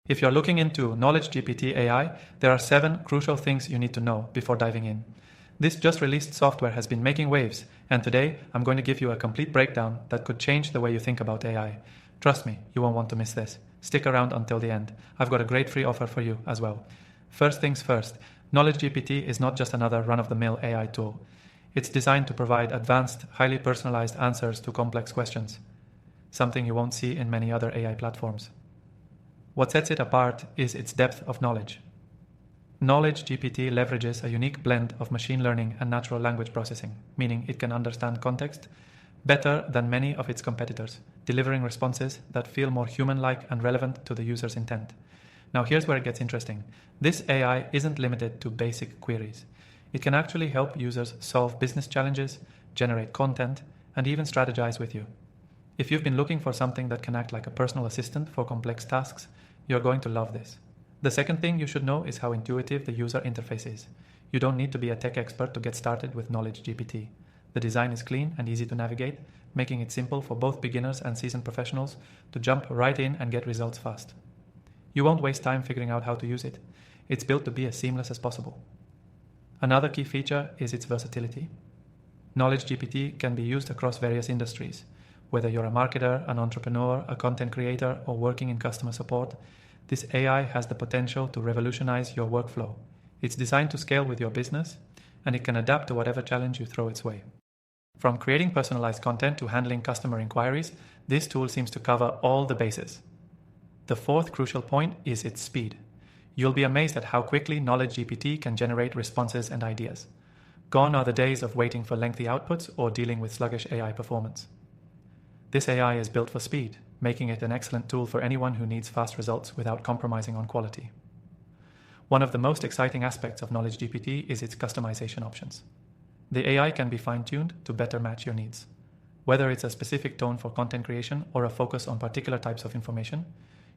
If you're looking into KnowledgeGPT AI, there are 7 crucial things you need to know before diving in. This just released software has been making waves, and today I'm going to give you a complete breakdown that could change the way you think about AI. Trust me, you won't want to miss this. Stick around until the end. I've got a great free offer for you as well. First things first, KnowledgeGPT is not just another run-of-the-mill AI tool. It's designed to provide advanced, highly personalized answers to complex questions, something you won't see in many other AI platforms. What sets it apart is its depth of knowledge. KnowledgeGPT leverages a unique blend of machine learning and natural language processing, meaning it can understand context better than many of its competitors, delivering responses that feel more human-like and relevant to the user's intent. Now here's where it gets interesting. This AI isn't limited to basic queries. It can actually help users solve business challenges, generate content, and even strategize with you. If you've been looking for something that can act like a personal assistant for complex tasks, you're going to love this. The second thing you should know is how intuitive the user interface is. You don't need to be a tech expert to get started with KnowledgeGPT. The design is clean and easy to navigate, making it simple for both beginners and seasoned professionals to jump right in and get results fast. You won't waste time figuring out how to use it. It's built to be as seamless as possible. Another key feature is its versatility. KnowledgeGPT can be used across various industries. Whether you're a marketer, an entrepreneur, a content creator, or working in customer support, this AI has the potential to revolutionize your workflow. It's designed to scale with your business, and it can adapt to whatever challenge you throw its way. From creating personalized content to handling customer inquiries, this tool seems to cover all the bases. The fourth crucial point is its speed. You'll be amazed at how quickly KnowledgeGPT can generate responses and ideas. Gone are the days of waiting for lengthy outputs or dealing with sluggish AI performance. This AI is built for speed, making it an excellent tool for anyone who needs fast results without compromising on quality. One of the most exciting aspects of KnowledgeGPT is its customization options. The AI can be fine-tuned to better match your needs. Whether it's a specific tone for content creation or a focus on particular types of information,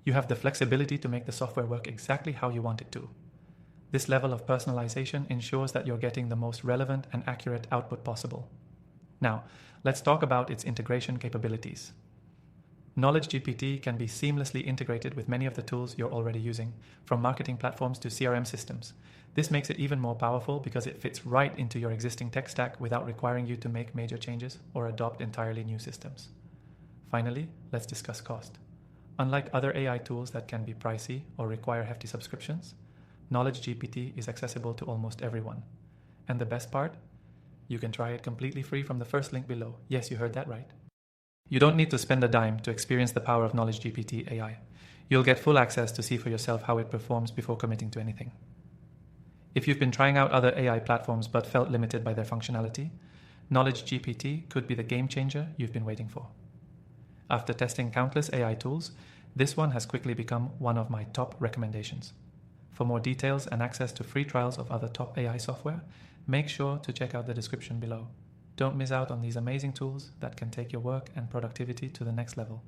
you have the flexibility to make the software work exactly how you want it to. This level of personalization ensures that you're getting the most relevant and accurate output possible. Now, let's talk about its integration capabilities. KnowledgeGPT can be seamlessly integrated with many of the tools you're already using, from marketing platforms to CRM systems. This makes it even more powerful because it fits right into your existing tech stack without requiring you to make major changes or adopt entirely new systems. Finally, let's discuss cost. Unlike other AI tools that can be pricey or require hefty subscriptions, KnowledgeGPT is accessible to almost everyone. And the best part? You can try it completely free from the first link below. Yes, you heard that right. You don't need to spend a dime to experience the power of KnowledgeGPT AI. You'll get full access to see for yourself how it performs before committing to anything. If you've been trying out other AI platforms but felt limited by their functionality, KnowledgeGPT could be the game changer you've been waiting for. After testing countless AI tools, this one has quickly become one of my top recommendations. For more details and access to free trials of other top AI software, make sure to check out the description below. Don't miss out on these amazing tools that can take your work and productivity to the next level.